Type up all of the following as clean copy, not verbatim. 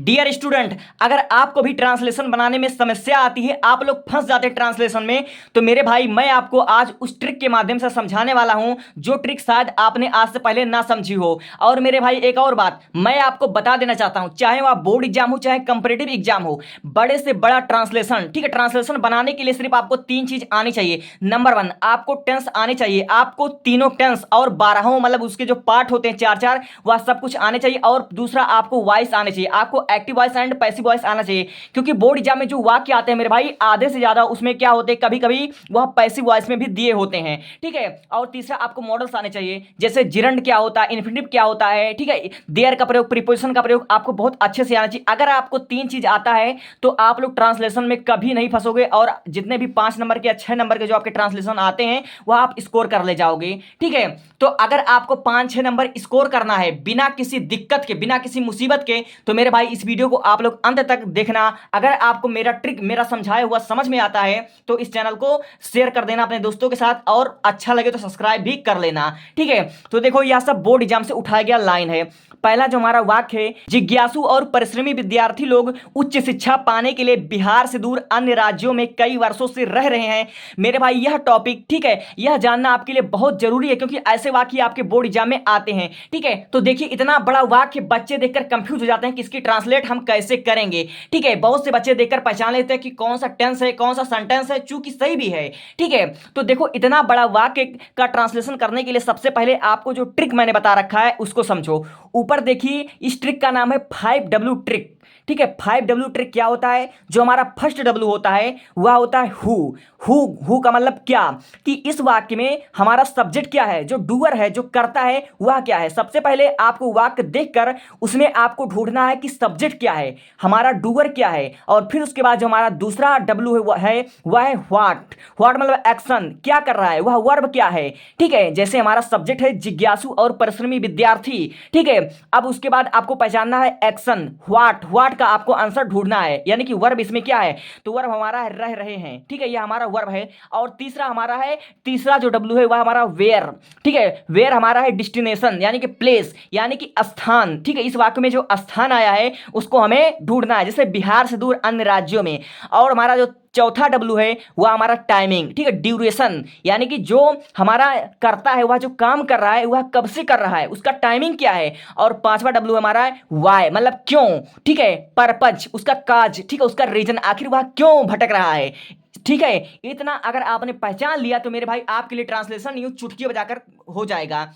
Dear student, अगर आपको भी ट्रांसलेशन बनाने में समस्या आती है, आप लोग फंस जाते हैं ट्रांसलेशन में, तो मेरे भाई मैं आपको आज उस ट्रिक के माध्यम से समझाने वाला हूं जो ट्रिक शायद आपने आज से पहले ना समझी हो। और मेरे भाई एक और बात मैं आपको बता देना चाहता हूं, चाहे वह बोर्ड एग्जाम हो चाहे कंपटीटिव एग्जाम हो, बड़े से बड़ा ट्रांसलेशन, ठीक है, ट्रांसलेशन बनाने के लिए सिर्फ आपको तीन चीज आनी चाहिए। नंबर वन, आपको टेंस आने चाहिए, आपको तीनों टेंस और 12 मतलब उसके जो पार्ट होते हैं चार चार, वह सब कुछ आने चाहिए। और दूसरा, आपको वॉइस आने चाहिए, आपको active voice and passive voice आना चाहिए। क्योंकि बोर्ड एग्जाम में जो वाक्य आते हैं मेरे भाई, आधे से ज्यादा उसमें क्या होते हैं, कभी कभी वह पैसिव वॉइस में भी दिए होते हैं, ठीक है। और तीसरा, आपको मॉडल्स आने चाहिए, जैसे जिरंड क्या होता है, इन्फिनिटिव क्या होता है, ठीक है, देयर का प्रयोग, प्रीपोजिशन का प्रयोग आपको बहुत अच्छे से आना चाहिए। अगर आपको तीन चीज आता है तो आप लोग ट्रांसलेशन में कभी नहीं फंसोगे, और जितने भी 5 नंबर के या 6 नंबर के जो आपके ट्रांसलेशन आते हैं वह आप स्कोर कर ले जाओगे, ठीक है। तो अगर आपको 5-6 नंबर स्कोर करना है बिना किसी दिक्कत के, बिना किसी मुसीबत के, तो मेरे भाई इस वीडियो को आप लोग अंत तक देखना। अगर आपको मेरा ट्रिक, मेरा समझाया हुआ समझ में आता है तो इस चैनल को शेयर कर देना अपने दोस्तों के साथ, और अच्छा लगे तो सब्सक्राइब भी कर लेना, ठीक है। तो देखो, यह सब बोर्ड एग्जाम से उठाया गया लाइन है। पहला जो हमारा वाक्य है, जिज्ञासु और परिश्रमी विद्यार्थी लोग उच्च शिक्षा पाने के लिए बिहार से दूर अन्य राज्यों में कई वर्षों से रह रहे हैं। मेरे भाई यह टॉपिक, ठीक है, यह जानना आपके लिए बहुत जरूरी है, क्योंकि ऐसे वाक्य आपके बोर्ड एग्जाम में आते हैं, ठीक है। तो देखिए, इतना बड़ा वाक्य बच्चे देखकर कंफ्यूज हो जाते हैं कि इसकी ट्रांसलेट हम कैसे करेंगे, ठीक है। बहुत से बच्चे देखकर पहचान लेते हैं कि कौन सा टेंस है, कौन सा सेंटेंस है, चूंकि सही भी है, ठीक है। तो देखो, इतना बड़ा वाक्य का ट्रांसलेशन करने के लिए सबसे पहले आपको जो ट्रिक मैंने बता रखा है उसको समझो। ऊपर देखिए, इस ट्रिक का नाम है 5W ट्रिक, ठीक है। 5W ट्रिक क्या होता है? जो हमारा फर्स्ट W होता है वह होता है हु का मतलब क्या, कि इस वाक्य में हमारा सब्जेक्ट क्या है, जो डूअर है, जो करता है, वह क्या है। सबसे पहले आपको वाक्य देखकर उसमें आपको ढूंढना है कि सब्जेक्ट क्या है, हमारा डूअर क्या है। और फिर उसके बाद जो हमारा दूसरा W है वह है व्हाट मतलब एक्शन, क्या कर रहा है, वह वर्ब क्या है, ठीक है। जैसे हमारा सब्जेक्ट है जिज्ञासु और परिश्रमी विद्यार्थी, ठीक है। अब उसके बाद आपको पहचानना है एक्शन, व्हाट का आपको आंसर ढूंढना है, यानी कि वर्ब इसमें क्या है, तो वर्ब हमारा है रह रहे हैं, ठीक है, यह हमारा वर्ब है। और तीसरा हमारा है, तीसरा जो W है वह हमारा वेयर, ठीक है। वेयर हमारा है डेस्टिनेशन, यानी कि प्लेस, यानी कि स्थान, ठीक है। इस वाक्य में जो स्थान आया है उसको हमें ढूंढना है, जैसे बिहार से दूर अन्य राज्यों में। और हमारा जो चौथा W है वह हमारा टाइमिंग, ठीक है, ड्यूरेशन, यानी कि जो हमारा करता है, वह जो काम कर रहा है वह कब से कर रहा है, उसका टाइमिंग क्या है। और पांचवा W हमारा है वाई, मतलब क्यों, ठीक है, पर्पज, उसका काज, ठीक है, उसका रीजन, आखिर वह क्यों भटक रहा है, ठीक है। इतना अगर आपने पहचान लिया तो मेरे भाई आपके लिए ट्रांसलेशन यूं चुटकी बजाकर हो जाएगा,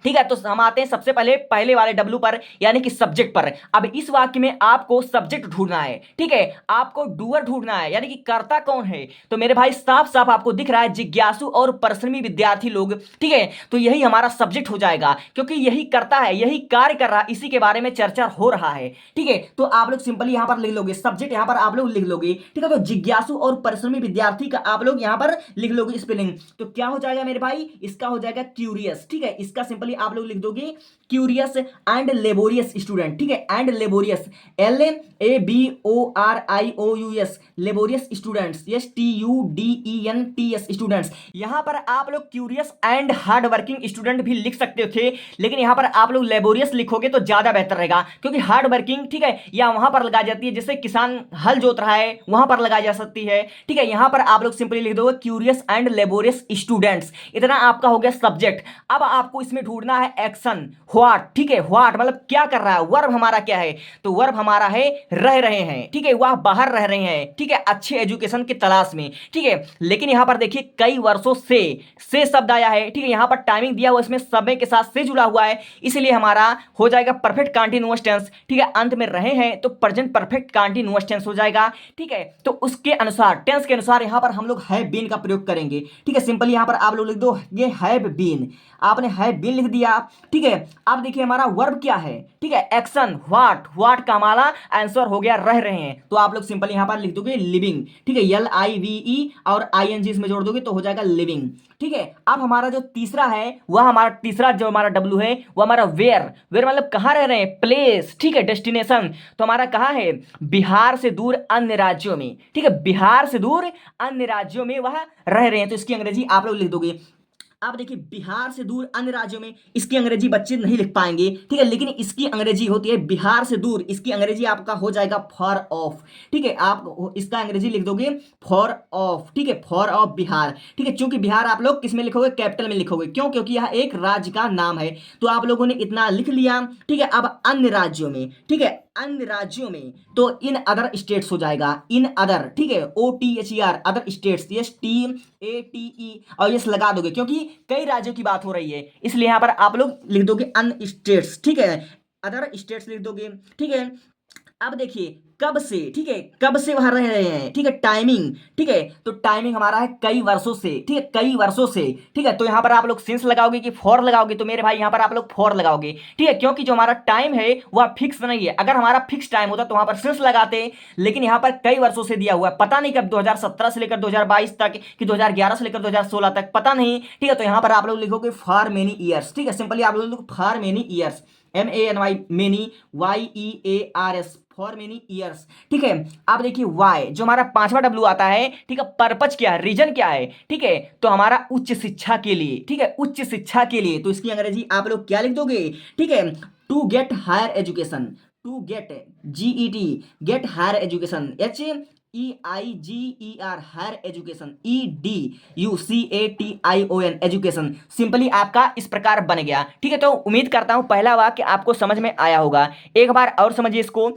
ठीक है। तो हम आते हैं सबसे पहले पहले वाले W पर, यानी कि सब्जेक्ट पर। अब इस वाक्य में आपको सब्जेक्ट ढूंढना है, ठीक है, आपको डूअर ढूंढना है, यानी कि करता कौन है। तो मेरे भाई साफ साफ आपको दिख रहा है जिज्ञासु और परिश्रमी विद्यार्थी लोग, ठीक है। तो यही हमारा सब्जेक्ट हो जाएगा, क्योंकि यही करता है, यही कार्य कर रहा है, इसी के बारे में चर्चा हो रहा है, ठीक है। तो आप लोग सिंपली यहां पर लिख लोगे सब्जेक्ट, यहां पर आप लोग लिख लोगे, ठीक है। तो जिज्ञासु और परिश्रमी विद्यार्थी का आप लोग यहां पर लिख लोगे स्पेलिंग, तो क्या हो जाएगा मेरे भाई, इसका हो जाएगा क्यूरियस, ठीक है। इसका सिंपली आप लोग लिख दोगे क्यूरियस एंड लेबोरियस स्टूडेंट, ठीक है, and laborious, LABORIOUS, laborious students, STUDENTS students. यहां पर आप लोग curious and hard working student भी लिख सकते थे, लेकिन यहां पर आप लोग लेबोरियस लिखोगे तो ज्यादा बेहतर रहेगा, क्योंकि हार्ड वर्किंग, ठीक है, या वहां पर लगाई जाती है जैसे किसान हल जोत रहा है, वहां पर लगाई जा सकती है, ठीक है। यहां पर आप लोग सिंपली लिख दोगे क्यूरियस एंड लेबोरियस स्टूडेंट्स। इतना आपका हो गया सब्जेक्ट। अब आपको इसमें ढूंढना है एक्शन, व्हाट, ठीक है, व्हाट मतलब क्या कर रहा है, वर्ब हमारा क्या है, तो वर्ब हमारा है रह रहे हैं, ठीक है, वह बाहर रह रहे हैं, ठीक है, अच्छे एजुकेशन की तलाश में, ठीक है। लेकिन यहां पर देखिए कई वर्षों से शब्द आया है, ठीक है, यहां पर टाइमिंग दिया हुआ, इसमें समय के साथ से जुड़ा हुआ है, इसलिए हमारा हो जाएगा परफेक्ट कंटीन्यूअस टेंस, ठीक है। अंत में रहे हैं तो प्रेजेंट परफेक्ट कंटीन्यूअस टेंस हो जाएगा, ठीक है। तो उसके अनुसार, टेंस के अनुसार यहां पर हम लोग हैव बीन का प्रयोग करेंगे, ठीक है। सिंपली यहां पर आप लोग लिख दो ये हैव बीन, आपने हैव बीन लिख दिया, ठीक है। अब देखिए हमारा वर्ब क्या है, ठीक है, एक्शन, व्हाट का हमारा आंसर हो गया रह रहे हैं, तो आप लोग सिंपल यहां पर लिख दोगे लिविंग, ठीक है, LIVE और ING इसमें जोड़ दोगे तो हो जाएगा लिविंग, ठीक है। अब हमारा जो तीसरा है वह हमारा तीसरा जो हमारा W है वह हमारा वेयर मतलब कहां रह रहे हैं, प्लेस, ठीक है, डेस्टिनेशन। तो हमारा कहां है, बिहार से दूर अन्य राज्यों में, ठीक है, बिहार से दूर अन्य राज्यों में वह रह रहे हैं, तो इसकी अंग्रेजी आप लोग लिख दोगे आप देखिए बिहार से दूर अन्य राज्यों में इसकी अंग्रेजी बच्चे नहीं लिख पाएंगे, ठीक है, लेकिन इसकी अंग्रेजी होती है बिहार से दूर, इसकी अंग्रेजी आपका हो जाएगा फॉर ऑफ, ठीक है, आप इसका अंग्रेजी लिख दोगे फॉर ऑफ, ठीक है, फॉर ऑफ बिहार, ठीक है, क्योंकि बिहार आप लोग किस में लिखोगे, कैपिटल में लिखोगे, क्यों, क्योंकि यह एक राज्य का नाम है। तो आप लोगों ने इतना लिख लिया, ठीक है। अब अन्य राज्यों में, ठीक है, अन्य राज्यों में तो इन अदर स्टेट्स हो जाएगा, इन अदर, ठीक है, OTHER अदर स्टेट्स, STATE और यस लगा दोगे क्योंकि कई राज्यों की बात हो रही है, इसलिए यहां पर आप लोग लिख दोगे अन स्टेट्स, ठीक है, अदर स्टेट्स लिख दोगे, ठीक है। अब देखिए कब से, ठीक है, कब से वहां रह रहे हैं, ठीक है, टाइमिंग, ठीक है, तो टाइमिंग हमारा है कई वर्षों से, ठीक है, कई वर्षों से, ठीक है। तो यहां पर आप लोग सिंस लगाओगे कि फॉर लगाओगे, तो मेरे भाई यहां पर आप लोग फॉर लगाओगे, ठीक है, क्योंकि जो हमारा टाइम है वह फिक्स नहीं है, अगर हमारा फिक्स टाइम होता तो वहां पर सिंस लगाते, लेकिन यहां पर कई वर्षों से दिया हुआ है, पता नहीं कब 2017 से लेकर 2022 तक कि 2011 से लेकर 2016 तक, पता नहीं, ठीक है। तो यहां पर आप लोग लिखोगे फॉर मेनी ईयर्स, ठीक है, सिंपली आप लोग for many years, MANY many, YEARS for many years, ठीक है। अब देखिए वाई जो हमारा पांचवा डब्ल्यू आता है, ठीक है, पर्पज क्या है, रीजन क्या है, ठीक है, तो हमारा उच्च शिक्षा के लिए, ठीक है, उच्च शिक्षा के लिए, तो इसकी अंग्रेजी आप लोग क्या लिख दोगे, ठीक है, to get higher education, to get GET get higher education, HEIGER higher education, EDUCATION education, simply आपका इस प्रकार बन गया, ठीक है। तो उम्मीद करता हूं पहला वाक्य आपको समझ में आया होगा, एक बार और समझिए इसको।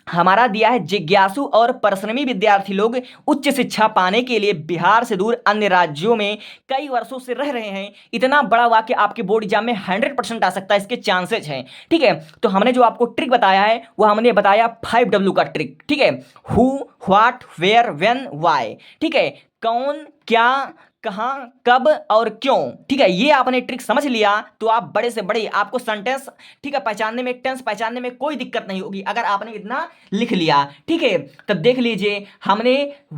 हमारा दिया है जिज्ञासु और परिश्रमी विद्यार्थी लोग उच्च शिक्षा पाने के लिए बिहार से दूर अन्य राज्यों में कई वर्षों से रह रहे हैं। इतना बड़ा वाक्य आपके बोर्ड एग्जाम में 100% आ सकता है, इसके चांसेस हैं, ठीक है। तो हमने जो आपको ट्रिक बताया है वह हमने बताया 5W का ट्रिक, ठीक है, who, what, where, when, why, ठीक है, कौन, क्या, कहां, कब और क्यों, ठीक है। ये आपने ट्रिक समझ लिया तो आप बड़े से बड़े आपको सेंटेंस, ठीक है, पहचानने में, टेंस पहचानने में कोई दिक्कत नहीं होगी अगर आपने इतना लिख लिया, ठीक है। तब देख लीजिए हमने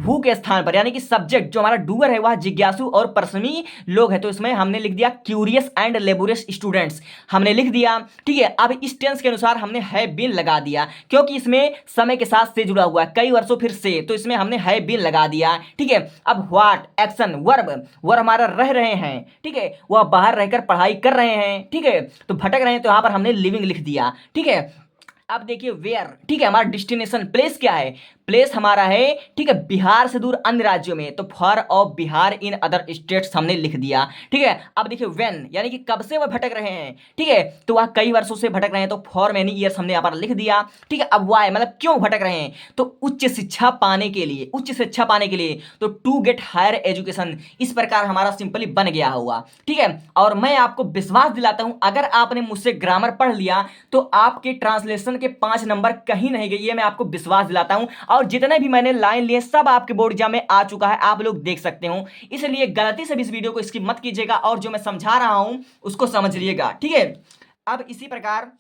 हु के स्थान पर यानी कि सब्जेक्ट जो हमारा डूअर है वह जिज्ञासु और परिश्रमी लोग है, तो इसमें हमने लिख दिया क्यूरियस एंड लेबोरियस स्टूडेंट्स, हमने लिख दिया, ठीक है। अब इस टेंस के अनुसार हमने हैव बीन लगा दिया क्योंकि इसमें समय के साथ से जुड़ा हुआ है, कई वर्षों फिर से, तो इसमें हमने हैव बीन लगा दिया, ठीक है। अब व्हाट एक्शन वर्ब, वर्ब हमारा रह रहे हैं, ठीक है, वह बाहर रहकर पढ़ाई कर रहे हैं, ठीक है, तो भटक रहे हैं, तो यहां पर हमने लिविंग लिख दिया, ठीक है। अब देखिए वेयर, ठीक है, हमारा डेस्टिनेशन प्लेस क्या है, प्लेस हमारा है, ठीक है, बिहार से दूर अन्य राज्यों में, तो for of Bihar in other states हमने लिख दिया, ठीक है। अब देखिए व्हेन यानी कि कब से वह भटक रहे हैं, ठीक है, तो वह कई वर्षों से भटक रहे हैं, तो फॉर मेनी ईयर्स हमने यहाँ पर लिख दिया, ठीक है। अब वाई मतलब क्यों भटक रहे हैं, तो उच्च शिक्षा पाने के लिए, उच्च शिक्षा पाने के लिए, तो टू गेट हायर एजुकेशन, इस प्रकार हमारा सिंपली बन गया होगा, ठीक है। और मैं आपको विश्वास दिलाता हूं अगर आपने मुझसे ग्रामर पढ़ लिया तो आपके ट्रांसलेशन के 5 नंबर कहीं नहीं गए, ये मैं आपको विश्वास दिलाता हूं। और जितने भी मैंने लाइन लिए सब आपके बोर्ड एग्जाम में आ चुका है, आप लोग देख सकते हो, इसलिए गलती से भी इस वीडियो को स्किप मत कीजिएगा और जो मैं समझा रहा हूं उसको समझिएगा, ठीक है। अब इसी प्रकार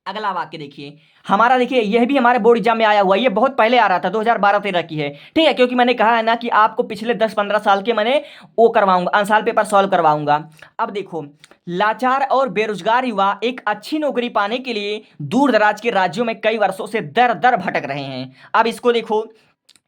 अगला वाक्य देखिए हमारा, देखिए यह भी हमारे बोर्ड एग्जाम में आया हुआ है, ये बहुत पहले आ रहा था, 2012-13 की है, ठीक है, क्योंकि मैंने कहा है ना कि आपको पिछले 10-15 साल के मैंने वो करवाऊंगा, आंसर पेपर सॉल्व करवाऊंगा। अब देखो लाचार और बेरोजगार युवा एक अच्छी नौकरी पाने के लिए दूर दराज के राज्यों में कई वर्षों से दर दर भटक रहे हैं। अब इसको देखो,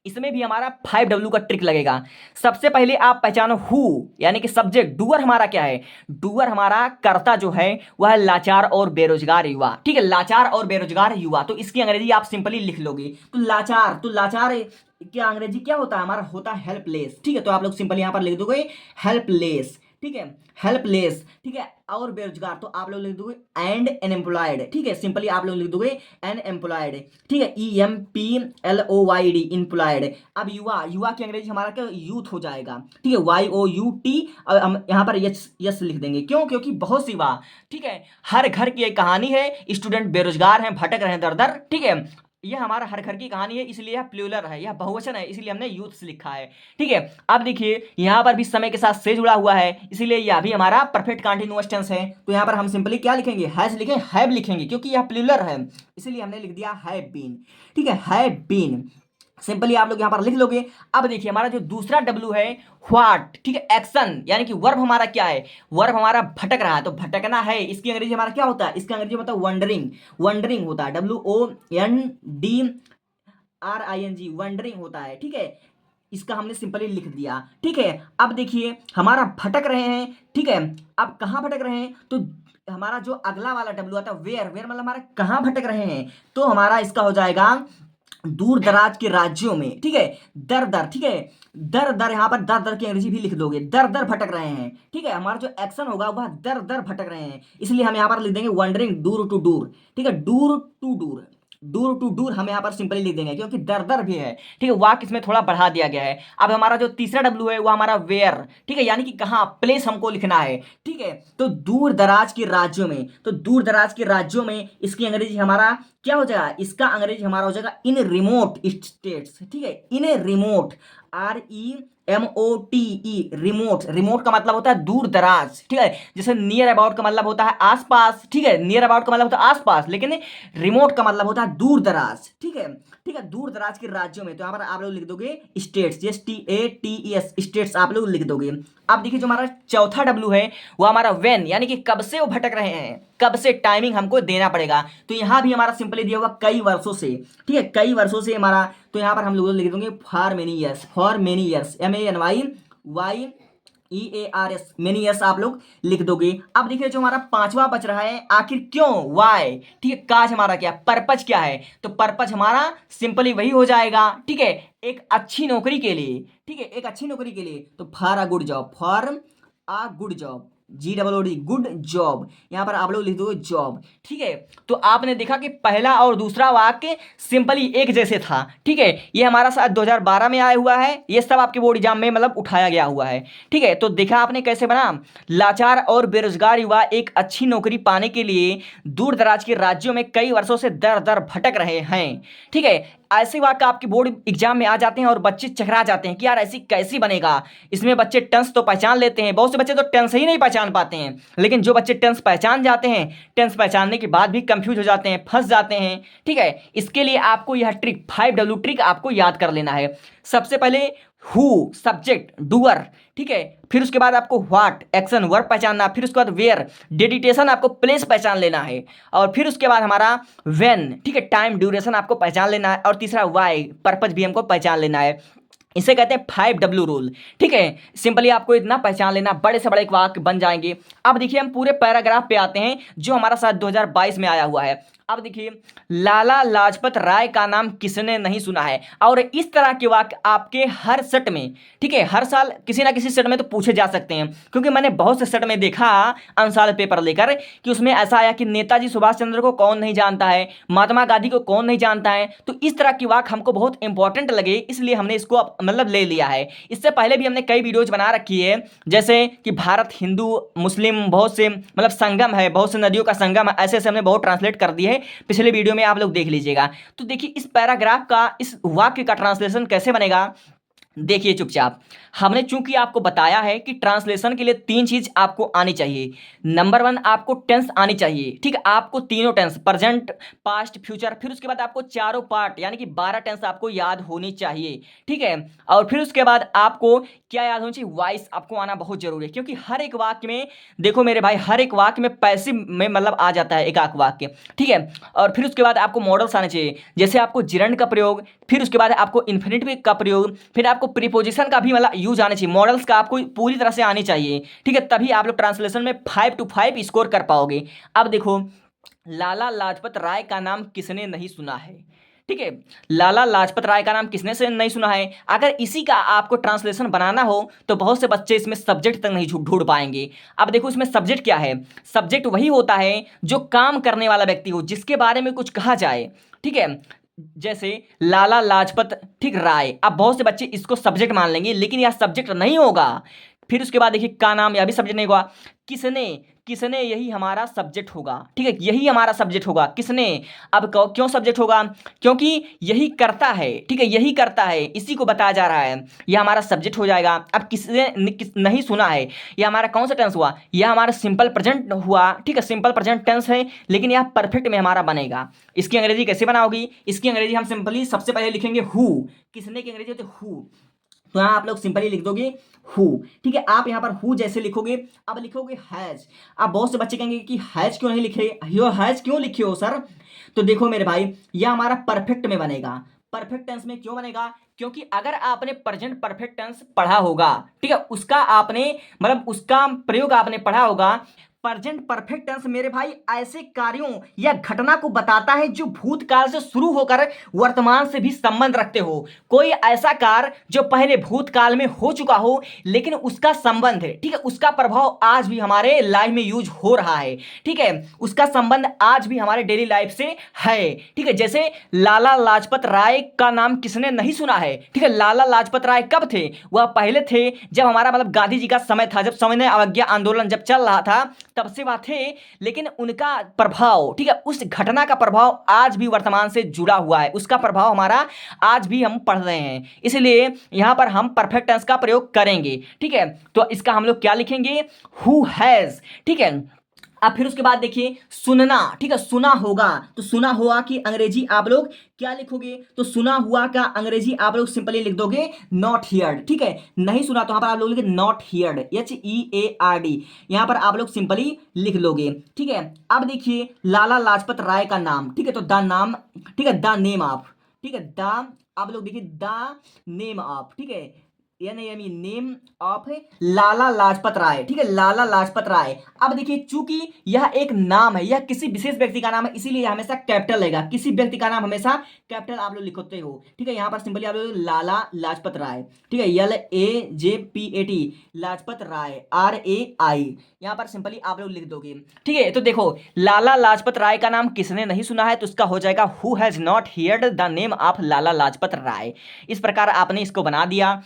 इसमें भी हमारा 5W का ट्रिक लगेगा। सबसे पहले आप पहचानो हु यानी कि सब्जेक्ट, डूअर हमारा क्या है, डूअर हमारा कर्ता जो है वह है लाचार और बेरोजगार युवा, ठीक है, लाचार और बेरोजगार युवा, तो इसकी अंग्रेजी आप सिंपली लिख लोगे, तो लाचार, तो लाचार क्या अंग्रेजी क्या होता है हमारा, होता है हेल्पलेस, ठीक है, तो आप लोग सिंपली यहां पर लिख दोगे हेल्पलेस, ठीक है, हेल्पलेस, ठीक है, और बेरोजगार तो आप लोग लिख दोगे एंड अनएम्प्लॉयड, ठीक है, सिंपली आप लोग लिख दोगे अनएम्प्लॉयड, ठीक है, EMPLOYD एम्प्लॉयड। अब युवा, युवा की अंग्रेजी हमारा क्या यूथ हो जाएगा, ठीक है, YOUT, और हम यहाँ पर यस यस लिख देंगे, क्यों, क्योंकि बहुत सी युवा, ठीक है, हर घर की एक कहानी है, स्टूडेंट बेरोजगार हैं, भटक रहे हैं दर दर, ठीक है, यह हमारा हर घर की कहानी है, इसलिए यह प्लूरल है, यह बहुवचन है, इसलिए हमने यूथ्स लिखा है, ठीक है। अब देखिए यहां पर भी समय के साथ से जुड़ा हुआ है, इसीलिए यह भी हमारा परफेक्ट कंटीन्यूअस टेंस है, तो यहां पर हम सिंपली क्या लिखेंगे, हैज लिखेंगे, हैव लिखेंगे, क्योंकि यह प्लूरल है, इसलिए हमने लिख दिया हैव बीन, ठीक है, हैव बीन, सिंपली आप लोग यहां पर लिख लोगे। अब देखिए हमारा जो दूसरा डब्ल्यू है व्हाट, ठीक है, एक्शन यानी कि वर्ब हमारा क्या है, वर्ब हमारा भटक रहा है, तो भटकना है, इसकी अंग्रेजी हमारा क्या होता है, इसका अंग्रेजी मतलब वंडरिंग, वंडरिंग होता है, WONDRING, वंडरिंग होता है, ठीक है। इसका हमने सिंपली लिख दिया। ठीक है, अब देखिए हमारा भटक रहे हैं। ठीक है, अब कहाँ भटक रहे हैं, तो हमारा जो अगला वाला डब्ल्यू आता है वेयर, वेयर मतलब हमारा कहाँ भटक रहे हैं, तो हमारा इसका हो जाएगा दूर दराज के राज्यों में। ठीक है, दर दर, ठीक है, दर दर, यहाँ पर दर दर की अंग्रेजी भी लिख दोगे, दर दर भटक रहे हैं। ठीक है, हमारा जो एक्शन होगा वह दर दर भटक रहे हैं, इसलिए हम यहाँ पर लिख देंगे वंडरिंग दूर टू दूर। ठीक है, दूर टू दूर, दूर टू दूर हम यहाँ पर सिंपली लिख देंगे क्योंकि दर दर भी है। ठीक है, वाक इसमें थोड़ा बढ़ा दिया गया है। अब हमारा जो तीसरा डब्ल्यू है वो हमारा वेयर। ठीक है, यानी कि कहाँ, प्लेस हमको लिखना है। ठीक है, तो दूर दराज के राज्यों में, तो दूर दराज के राज्यों में इसकी अंग्रेजी हमारा क्या हो जाएगा, इसका अंग्रेजी हमारा हो जाएगा इन रिमोट स्टेट्स। ठीक है, इन रिमोट, REMOTE, रिमोट, रिमोट का मतलब होता है दूर दराज। ठीक है, जैसे नियर अबाउट का मतलब होता है आसपास। ठीक है, नियर अबाउट का मतलब होता है आसपास, लेकिन रिमोट का मतलब होता है दूर दराज। ठीक है, ठीक है, दूर दराज के राज्यों में, तो यहाँ पर आप लोग लिख दोगे स्टेट्स, STATES, स्टेट्स आप लोग लिख दोगे। अब देखिए जो हमारा चौथा डब्ल्यू है वो हमारा व्हेन, यानी कि कब से वो भटक रहे हैं, कब से टाइमिंग हमको देना पड़ेगा। तो यहाँ भी हमारा सिंपली दिया हुआ कई वर्षों से। ठीक है, कई वर्षों से हमारा, तो यहाँ पर हम लोग लिख देंगे for many years, for many years, MENYYEARS, many years आप लोग लिख दोगे। अब देखिए जो हमारा पांचवा बच रहा है, आखिर क्यों, वाई। ठीक है, काज हमारा क्या, पर्पज क्या है, तो पर्पज हमारा सिंपली वही हो जाएगा। ठीक है, एक अच्छी नौकरी के लिए। ठीक है, एक अच्छी नौकरी के लिए, तो for a good job, for a good job, GOOD, good job, यहाँ पर आप लोग लिख दो जॉब। ठीक है, तो आपने देखा कि पहला और दूसरा वाक्य सिंपली एक जैसे था। ठीक है, ये हमारा शायद 2012 में आया हुआ है, ये सब आपके बोर्ड एग्जाम में मतलब उठाया गया हुआ है। ठीक है, तो देखा आपने कैसे बना, लाचार और बेरोजगार युवा एक अच्छी नौकरी पाने के लिए दूर दराज के राज्यों में कई वर्षों से दर दर भटक रहे हैं। ठीक है, ऐसे वाक्य आपके बोर्ड एग्जाम में आ जाते हैं और बच्चे चकरा जाते हैं कि यार ऐसी कैसी बनेगा। इसमें बच्चे टेंस तो पहचान लेते हैं, बहुत से बच्चे तो टेंस ही नहीं पहचान पाते हैं, लेकिन जो बच्चे टेंस पहचान जाते हैं, टेंस पहचानने के बाद भी कंफ्यूज हो जाते हैं, फंस जाते हैं। ठीक है, इसके लिए आपको यह ट्रिक 5W ट्रिक आपको याद कर लेना है। सबसे पहले हु, सब्जेक्ट, डूअर। ठीक है, फिर उसके बाद आपको व्हाट, एक्शन, वर्ब पहचानना, फिर उसके बाद वेयर, डेडिटेशन, आपको प्लेस पहचान लेना है, और फिर उसके बाद हमारा व्हेन। ठीक है, टाइम, ड्यूरेशन आपको पहचान लेना है, और तीसरा वाई, पर्पज भी हमको पहचान लेना है। इसे कहते हैं 5W रूल। ठीक है, सिंपली आपको इतना पहचान लेना, बड़े से बड़े वाक्य बन जाएंगे। अब देखिए हम पूरे पैराग्राफ पे आते हैं जो हमारा साथ 2022 में आया हुआ है। अब देखिए, लाला लाजपत राय का नाम किसने नहीं सुना है, और इस तरह के वाक्य आपके हर सेट में, ठीक है, हर साल किसी ना किसी सेट में तो पूछे जा सकते हैं, क्योंकि मैंने बहुत से सेट में देखा अंसाल पेपर लेकर कि उसमें ऐसा आया कि नेताजी सुभाष चंद्र को कौन नहीं जानता है, महात्मा गांधी को कौन नहीं जानता है। तो इस तरह की वाक्य हमको बहुत इंपॉर्टेंट लगे, इसलिए हमने इसको मतलब ले लिया है। इससे पहले भी हमने कई वीडियोज बना रखी है, जैसे कि भारत हिंदू मुस्लिम बहुत से मतलब संगम है, बहुत से नदियों का संगम है, ऐसे ऐसे हमने बहुत ट्रांसलेट कर दिए है, पिछले वीडियो में आप लोग देख लीजिएगा। तो देखिए इस पैराग्राफ का, इस वाक्य का ट्रांसलेशन कैसे बनेगा, देखिए चुपचाप। हमने चूंकि आपको बताया है कि ट्रांसलेशन के लिए 3 चीज आपको आनी चाहिए। नंबर 1 आपको टेंस आनी चाहिए। ठीक है, आपको तीनों टेंस, प्रेजेंट, पास्ट, फ्यूचर, फिर उसके बाद आपको चारों पार्ट यानी कि 12 टेंस आपको याद होनी चाहिए। ठीक है, और फिर उसके बाद आपको क्या याद होनी चाहिए, वॉइस आपको आना बहुत जरूरी है, क्योंकि हर एक वाक्य में, देखो मेरे भाई, हर एक वाक्य में पैसिव में मतलब आ जाता है एक आक वाक्य। ठीक है, और फिर उसके बाद आपको मॉडल्स आने चाहिए, जैसे आपको जिरंड का प्रयोग, फिर उसके बाद आपको इन्फिनिटिव का प्रयोग, फिर आपको प्रीपोजिशन का भी मतलब यूज आने चाहिए, मॉडल्स का आपको पूरी तरह से आनी चाहिए। ठीक है, तभी आप लोग ट्रांसलेशन में 5 to 5 स्कोर कर पाओगे। अब देखो, लाला लाजपत राय का नाम किसने नहीं सुना है। ठीक है, लाला लाजपत राय का नाम किसने से नहीं सुना है, अगर इसी का आपको ट्रांसलेशन बनाना हो तो बहुत से बच्चे इसमें सब्जेक्ट तक नहीं ढूंढ पाएंगे। अब देखो इसमें सब्जेक्ट क्या है, सब्जेक्ट वही होता है जो काम करने वाला व्यक्ति हो, जिसके बारे में कुछ कहा जाए। ठीक है, जैसे लाला लाजपत ठीक राय, अब बहुत से बच्चे इसको सब्जेक्ट मान लेंगे, लेकिन यह सब्जेक्ट नहीं होगा। फिर उसके बाद देखिए का नाम, यह भी सब्जेक्ट नहीं होगा। किसने, किसने, यही हमारा सब्जेक्ट होगा। ठीक है, यही हमारा सब्जेक्ट होगा, किसने। अब क्यों सब्जेक्ट होगा, क्योंकि यही करता है। ठीक है, यही करता है, इसी को बताया जा रहा है, यह हमारा सब्जेक्ट हो जाएगा। अब किसने नहीं सुना है, यह हमारा कौन सा टेंस हुआ, यह हमारा सिंपल प्रेजेंट हुआ। ठीक है, सिंपल प्रेजेंट टेंस है, लेकिन यह परफेक्ट में हमारा बनेगा। इसकी अंग्रेजी कैसे बनाओगी, इसकी अंग्रेजी हम सिंपली सबसे पहले लिखेंगे हु, किसने की अंग्रेजी होती है हु, तो यहाँ आप लोग सिंपली लिख दोगे हु। ठीक है, आप यहाँ पर हु जैसे लिखोगे, अब लिखोगे हैज। अब बहुत से बच्चे कहेंगे कि हैज क्यों नहीं लिखे, यो हैज क्यों लिखे हो सर, तो देखो मेरे भाई, यह हमारा परफेक्ट में बनेगा, परफेक्ट टेंस में क्यों बनेगा? क्योंकि अगर आपने प्रेजेंट परफेक्ट टेंस पढ़ा होगा, ठीक है, उसका आपने मतलब उसका प्रयोग आपने पढ़ा होगा। प्रेजेंट परफेक्ट टेंस मेरे भाई ऐसे कार्यों या घटना को बताता है जो भूतकाल से शुरू होकर वर्तमान से भी संबंध रखते हो। कोई ऐसा कार्य जो पहले भूतकाल में हो चुका हो लेकिन उसका संबंध है, ठीक है, उसका प्रभाव आज भी हमारे लाइफ में यूज हो रहा है, ठीक है, उसका संबंध आज भी हमारे डेली लाइफ से है, ठीक है। जैसे लाला लाजपत राय का नाम किसने नहीं सुना है, ठीक है। लाला लाजपत राय कब थे? वह पहले थे जब हमारा मतलब गांधी जी का समय था, जब सविनय अवज्ञा आंदोलन जब चल रहा था तब से वह थे, लेकिन उनका प्रभाव, ठीक है, उस घटना का प्रभाव आज भी वर्तमान से जुड़ा हुआ है, उसका प्रभाव हमारा आज भी हम पढ़ रहे हैं, इसलिए यहां पर हम परफेक्ट टेंस का प्रयोग करेंगे, ठीक है। तो इसका हम लोग क्या लिखेंगे? हु हैज, ठीक है। अब फिर उसके बाद देखिए सुनना, ठीक है, सुना होगा, तो सुना हुआ की अंग्रेजी आप लोग क्या लिखोगे? तो सुना हुआ का अंग्रेजी आप लोग सिंपली लिख दोगे नॉट हियर्ड, ठीक है। नहीं सुना तो यहां पर आप लोग लिखे नॉट हियर्ड, HEARD, यहां पर आप लोग सिंपली लिख लोगे, ठीक है। अब देखिए लाला लाजपत राय का नाम, ठीक है, तो द नाम, ठीक है, द नेम ऑफ, ठीक है, द आप लोग देखिए द नेम ऑफ, ठीक है, NAME, name of Lala Lajpat Rai, ठीक है, लाला लाजपत राय। अब देखिए चूंकि यह एक नाम है, यह किसी विशेष व्यक्ति का नाम है, इसीलिए हमेशा कैपिटल रहेगा, किसी व्यक्ति का नाम हमेशा कैपिटल आप लोग लिखते हो, ठीक है। यहां पर सिंपली आप लोग लाला लाजपत राय, ठीक है, LAJPAT, लाजपत राय RAI, यहां पर सिंपली आप लोग लिख दोगे, ठीक है। तो देखो लाला लाजपत राय का नाम किसने नहीं सुना है, तो उसका हो जाएगा who has not heard the name of Lala Lajpat Rai. इस प्रकार आपने इसको बना दिया।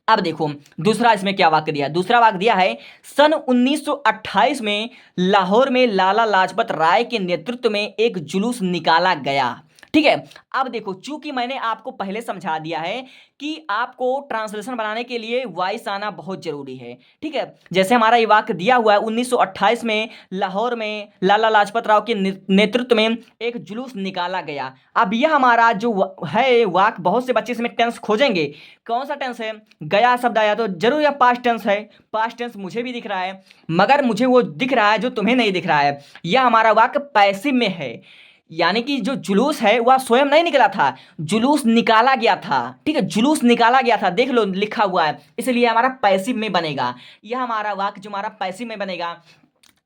अब देखो दूसरा इसमें क्या वाक्य दिया, दूसरा वाक्य दिया है सन 1928 में लाहौर में लाला लाजपत राय के नेतृत्व में एक जुलूस निकाला गया, ठीक है। अब देखो चूंकि मैंने आपको पहले समझा दिया है कि आपको ट्रांसलेशन बनाने के लिए वॉइस आना बहुत जरूरी है, ठीक है। जैसे हमारा ये वाक्य दिया हुआ है 1928 में लाहौर में लाला लाजपत राव के नेतृत्व में एक जुलूस निकाला गया। अब यह हमारा जो है वाक्य, बहुत से बच्चे इसमें टेंस खोजेंगे, कौन सा टेंस है? गया शब्द आया तो जरूर यह पास्ट टेंस है, पास्ट टेंस मुझे भी दिख रहा है, मगर मुझे वो दिख रहा है जो तुम्हें नहीं दिख रहा है। यह हमारा वाक्य पैसिव में है, यानी कि जो जुलूस है वह स्वयं नहीं निकला था, जुलूस निकाला गया था, ठीक है, जुलूस निकाला गया था, देख लो लिखा हुआ है, इसलिए हमारा पैसिव में बनेगा। यह हमारा वाक्य जो हमारा पैसिव में बनेगा।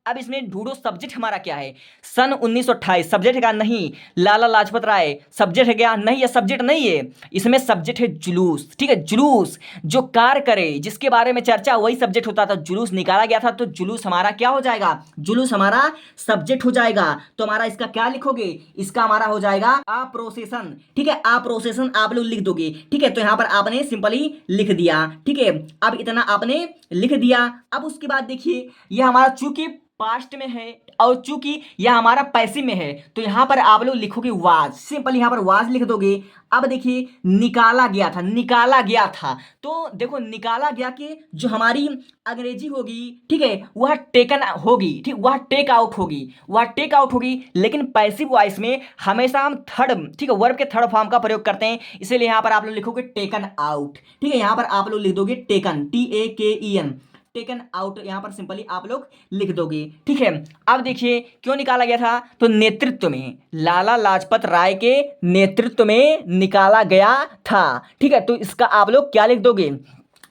अब इसमें ढूंढो सब्जेक्ट हमारा क्या है। सन 1928 सब्जेक्ट है क्या? नहीं। लाला लाजपत राय सब्जेक्ट है क्या? नहीं, यह सब्जेक्ट नहीं है, इसमें सब्जेक्ट है जुलूस, ठीक है। जुलूस जो कार्य करे, जिसके बारे में चर्चा, वही सब्जेक्ट होता था। जुलूस निकाला गया था तो जुलूस हमारा क्या हो जाएगा? जुलूस हमारा सब्जेक्ट हो जाएगा। तो हमारा इसका क्या लिखोगे? इसका हमारा हो जाएगा आ प्रोसेसन, ठीक है, आ प्रोसेसन आप लोग लिख दोगे, ठीक है। तो यहां पर आपने सिंपली लिख दिया, ठीक है। अब इतना आपने लिख दिया। अब उसके बाद देखिए यह हमारा चूंकि पास्ट में है और चूंकि यह हमारा पैसिव में है तो यहां पर आप लोग लिखोगे वाज, सिंपल यहां पर वाज लिख दोगे। अब देखिए निकाला गया था, निकाला गया था, तो देखो निकाला गया कि जो हमारी अंग्रेजी होगी, ठीक है, वह टेकन होगी, ठीक, वह टेक आउट होगी, वह टेक आउट होगी। लेकिन पैसिव वॉइस में हमेशा हम थर्ड, ठीक है, वर्ब के थर्ड फॉर्म का प्रयोग करते हैं, इसलिए यहां पर आप लोग लिखोगे टेकन आउट, ठीक है। यहां पर आप लोग लिख दोगे टेकन, TAKEN, टेकन आउट, यहां पर सिंपली आप लोग लिख दोगे, ठीक है। अब देखिए क्यों निकाला गया था, तो नेतृत्व में, लाला लाजपत राय के नेतृत्व में निकाला गया था, ठीक है। तो इसका आप लोग क्या लिख दोगे?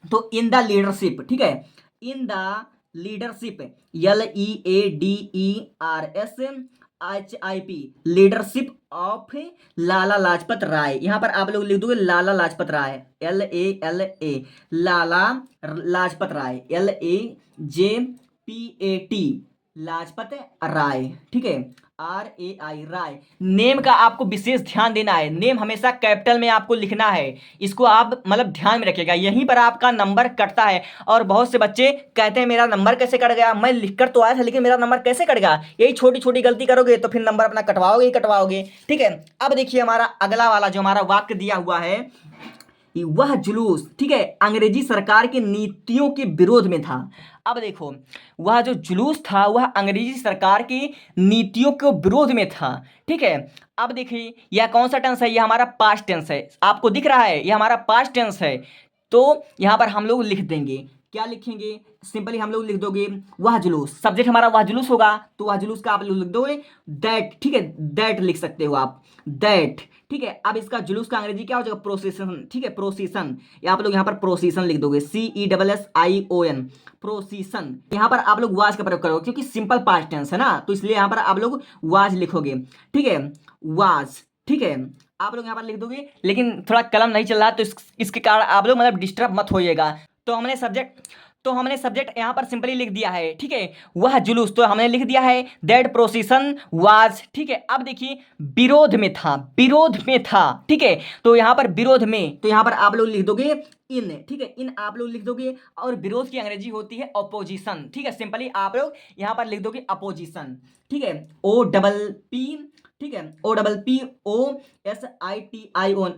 तो इन द लीडरशिप, ठीक है, in the leadership, LEADERSHIP, leadership of Lala Lajpat Rai. यहां पर आप लोग लिख दोगे लाला लाजपत राय, LALA, लाला लाजपत राय, LAJPAT, लाजपत राय, ठीक है, RAI, राय। नेम का आपको विशेष ध्यान देना है, नेम हमेशा कैपिटल में आपको लिखना है, इसको आप मतलब ध्यान में रखिएगा, यहीं पर आपका नंबर कटता है। और बहुत से बच्चे कहते हैं मेरा नंबर कैसे कट गया, मैं लिखकर तो आया था लेकिन मेरा नंबर कैसे कट गया। यही छोटी छोटी गलती करोगे तो फिर नंबर अपना कटवाओगे ही कटवाओगे, ठीक है। अब देखिए हमारा अगला वाला जो हमारा वाक्य दिया हुआ है, वह जुलूस, ठीक है, अंग्रेजी सरकार की नीतियों के विरोध में था। अब देखो वह जो जुलूस था वह अंग्रेजी सरकार की नीतियों के विरोध में था, ठीक है। अब देखिए यह कौन सा टेंस है? यह हमारा पास्ट टेंस है, आपको दिख रहा है, यह हमारा पास्ट टेंस है। तो यहां पर हम लोग लिख देंगे, क्या लिखेंगे? सिंपली हम लोग लिख दोगे वह जुलूस, सब्जेक्ट हमारा वह जुलूस होगा तो वह जुलूस का आप लोग लिख दोगे दैट, ठीक है, दैट लिख सकते हो आप, दैट, ठीक है। अब इसका जुलूस का अंग्रेजी क्या हो जाएगा? प्रोसेशन। ठीक है, प्रोसेशन, या आप लोग यहाँ पर प्रोसेशन लिख दोगे, CESSION, प्रोसेशन। यहाँ पर आप लोग वाज का प्रयोग करोगे क्योंकि सिंपल पास्ट टेंस है ना, तो इसलिए यहाँ पर आप लोग वाज लिखोगे। ठीक है, वाज। ठीक है, आप लोग यहाँ पर लिख दोगे, लेकिन थोड़ा कलम नहीं चल रहा तो इसके कारण आप लोग मतलब डिस्टर्ब मत होइएगा। तो हमने सब्जेक्ट यहाँ पर सिंपली लिख दिया है। ठीक है, वह जुलूस तो हमने लिख दिया है, दैट प्रोसेशन वाज। ठीक है, अब देखिए विरोध में था, विरोध में था। ठीक है, तो यहाँ पर विरोध में, तो यहाँ पर आप लोग लिख दोगे इन। ठीक है, इन आप लोग लिख दोगे, और विरोध की अंग्रेजी होती है अपोजिशन। ठीक है, सिंपली आप लोग यहाँ पर लिख दोगे अपोजिशन। ठीक है, OPP, ठीक है, OPPOSITION,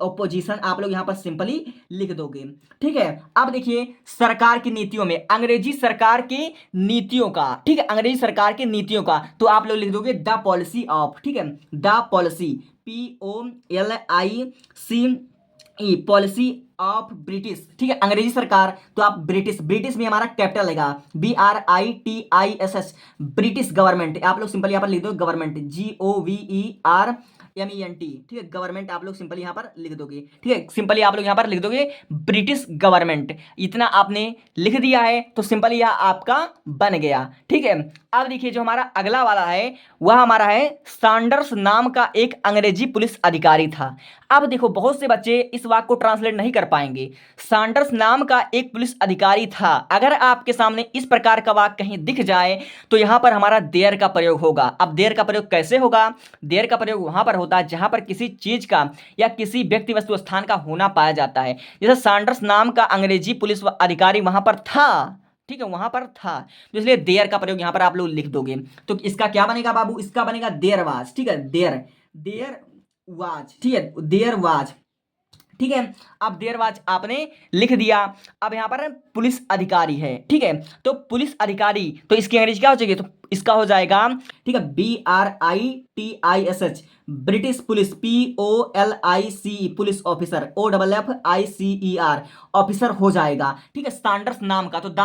ऑपोजिशन आप लोग यहाँ पर सिंपली लिख दोगे। ठीक है, अब देखिए सरकार की नीतियों में, अंग्रेजी सरकार की नीतियों का, ठीक है, अंग्रेजी सरकार की नीतियों का, तो आप लोग लिख दोगे द पॉलिसी ऑफ। ठीक है, the policy, POLICE, policy of British. ठीक है, अंग्रेजी सरकार, तो आप ब्रिटिश, ब्रिटिश में हमारा कैपिटल लेगा, BRITISS, ब्रिटिश गवर्नमेंट। आप लोग सिंपल यहाँ पर लिख दो गवर्नमेंट, GOVERNMENT। ठीक है, गवर्नमेंट आप लोग सिंपल यहाँ पर लिख दोगे। ठीक है, सिंपली आप लोग यहाँ पर लिख दोगे ब्रिटिश गवर्नमेंट। इतना आपने लिख दिया है तो सिंपली यह आपका बन गया। ठीक है, अब देखिए जो हमारा अगला वाला है वह हमारा है, सैंडर्स नाम का एक अंग्रेजी पुलिस अधिकारी था। अब देखो बहुत से बच्चे इस वाक्य को ट्रांसलेट नहीं कर पाएंगे। सैंडर्स नाम का एक पुलिस अधिकारी था। अगर आपके सामने इस प्रकार का वाक्य कहीं दिख जाए तो यहां पर हमारा देयर का प्रयोग होगा। अब देयर का प्रयोग कैसे होगा? देयर का प्रयोग वहां पर होता है जहां पर किसी चीज का या किसी व्यक्ति वस्तु स्थान का होना पाया जाता है। जैसे सैंडर्स नाम का अंग्रेजी पुलिस अधिकारी वहां पर था। ठीक है, वहां पर था, तो इसलिए देयर का प्रयोग यहां पर आप लोग लिख दोगे। तो इसका क्या बनेगा बाबू? इसका बनेगा देयर वाज। ठीक है, देयर, देयर वाज। ठीक है, देयर वाज। ठीक है, अब देयर वाज आपने लिख दिया। अब यहां पर पुलिस अधिकारी है। ठीक है, तो पुलिस अधिकारी, तो इसकी अंग्रेजी क्या हो जाएगी? तो इसका हो जाएगा, ठीक है, BRITISH, British police, POLICE, police officer, OFFICER, officer हो जाएगा। ठीक है, सैंडर्स नाम का, तो the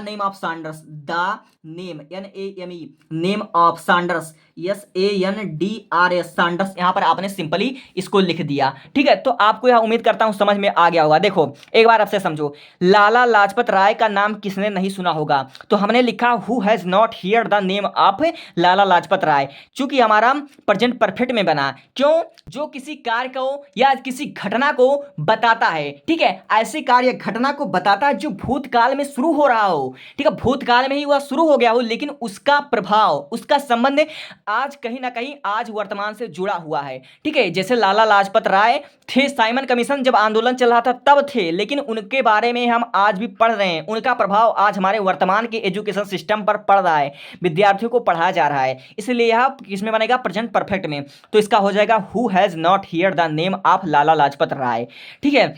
name of Sanders, the name, NAME, name of Sanders, SANDRS, Sanders, यहां पर आपने सिंपली इसको लिख दिया। ठीक है, तो आपको यह उम्मीद करता हूं समझ में आ गया होगा। देखो एक बार आपसे समझो, लाला लाजपत राय का नाम किसने नहीं सुना होगा? तो हमने लिखा who has not hear the name of Lala Lajpat Rai, चूंकि हमारा प्रेजेंट परफेक्ट में बना। क्यों? जो किसी कार्य को या किसी घटना को बताता है। ठीक है, ऐसे कार्य घटना को बताता है जो भूतकाल में शुरू हो रहा हो। ठीक है, भूतकाल में ही वह शुरू हो गया हो, लेकिन उसका प्रभाव, उसका संबंध आज कहीं ना कहीं आज वर्तमान से जुड़ा हुआ है। ठीक है, जैसे लाला लाजपत राय थे, साइमन कमीशन जब आंदोलन चल रहा था तब थे, लेकिन उनके बारे में हम आज भी पढ़ रहे हैं। उनका प्रभाव आज हमारे वर्तमान के एजुकेशन सिस्टम पर पड़ रहा है, विद्यार्थियों को पढ़ाया जा रहा है। इसलिए यह किसमें बनेगा? प्रेजेंट परफेक्ट में। तो इसका हो जाएगा who has not hear the name of Lala Lajpat Rai. ठीक है,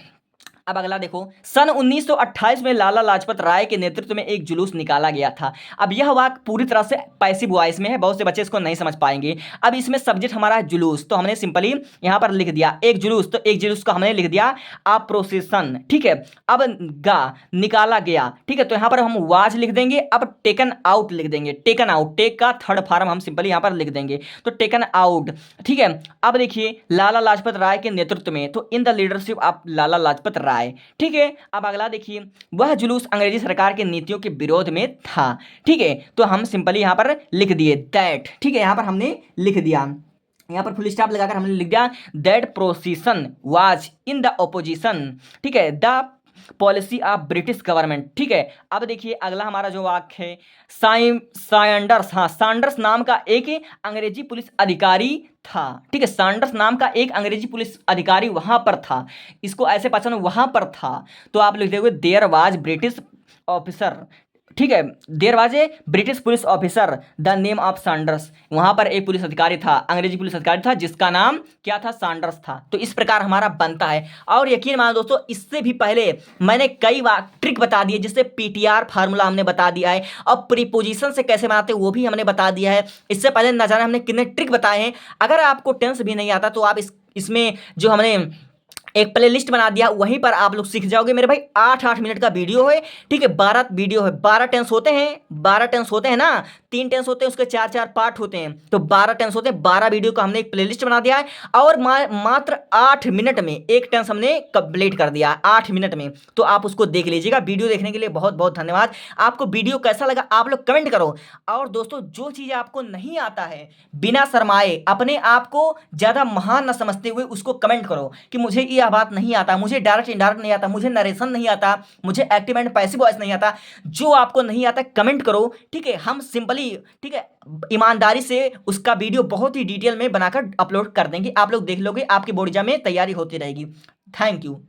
अब अगला देखो, सन 1928 में लाला लाजपत राय के नेतृत्व में एक जुलूस निकाला गया था। अब यह वाक्य पूरी तरह से पैसिव वॉइस में है, बहुत से बच्चे इसको नहीं समझ पाएंगे। अब इसमें सब्जेक्ट हमारा है जुलूस, तो हमने सिंपली यहां पर लिख दिया एक जुलूस, तो एक जुलूस का हमने लिख दिया आ प्रोसेशन। ठीक है, अब गा निकाला गया। ठीक है, तो यहां पर हम वाज लिख देंगे। अब टेकन आउट लिख देंगे, टेकन आउट, टेक का थर्ड फॉर्म हम सिंपली यहां पर लिख देंगे, तो टेकन आउट। ठीक है, अब देखिए लाला लाजपत राय के नेतृत्व में, तो इन the leadership of Lala Lajpat Rai. ठीक है, अब अगला देखिए, वह जुलूस अंग्रेजी सरकार की नीतियों के विरोध में था। ठीक है, तो हम सिंपली यहां पर लिख दिए दैट। ठीक है, यहां पर हमने लिख दिया, यहां पर फुल स्टॉप लगाकर हमने लिख दिया that procession was in the opposition. ठीक है, the policy of British government. ठीक है, अब देखिए अगला हमारा जो वाक्य है, सैंडर्स, हाँ, सैंडर्स नाम का एक अंग्रेजी पुलिस अधिकारी था। ठीक है, सैंडर्स नाम का एक अंग्रेजी पुलिस अधिकारी वहां पर था। इसको ऐसे पहचानो, वहां पर था, तो आप लिख दोगे देयर वाज ब्रिटिश ऑफिसर। ठीक है, there was a British police officer the name of Sanders, वहां पर एक पुलिस अधिकारी था, अंग्रेजी पुलिस अधिकारी था जिसका नाम क्या था? सैंडर्स था। तो इस प्रकार हमारा बनता है। और यकीन मानो दोस्तों, इससे भी पहले मैंने कई ट्रिक बता दी है, जिससे PTR फार्मूला हमने बता दिया है, और प्रीपोजिशन से कैसे बनाते हैं वो भी हमने बता दिया है। इससे पहले न जाने हमने कितने ट्रिक बताए हैं। अगर आपको टेंस भी नहीं आता तो आप इसमें जो हमने एक प्लेलिस्ट बना दिया, वहीं पर आप लोग सीख जाओगे मेरे भाई। 8-8 मिनट का वीडियो है, ठीक है, 12 वीडियो है, 12 टेंस होते हैं, 12 टेंस होते हैं ना, 3 टेंस होते हैं, उसके 4-4 पार्ट होते हैं, तो 12 टेंस होते हैं। 12 वीडियो का हमने एक प्लेलिस्ट बना दिया है और मात्र 8 मिनट में एक टेंस हमने कंप्लीट कर दिया, 8 मिनट में। तो आप उसको देख लीजिएगा। वीडियो देखने के लिए बहुत बहुत धन्यवाद। आपको वीडियो कैसा लगा आप लोग कमेंट करो। और दोस्तों, जो चीज़ आपको नहीं आता है, बिना शर्माए, अपने आप को ज़्यादा महान न समझते हुए उसको कमेंट करो कि मुझे यह बात नहीं आता, मुझे डायरेक्ट इनडायरेक्ट नहीं आता, मुझे नरेशन नहीं आता, मुझे एक्टिव एंड पैसिव वॉइस नहीं आता। जो आपको नहीं आता कमेंट करो, ठीक है। हम सिंपली, ठीक है, ईमानदारी से उसका वीडियो बहुत ही डिटेल में बनाकर अपलोड कर देंगे। आप लोग देख लोगे, आपकी बोर्ड एग्जाम में तैयारी होती रहेगी। Thank you.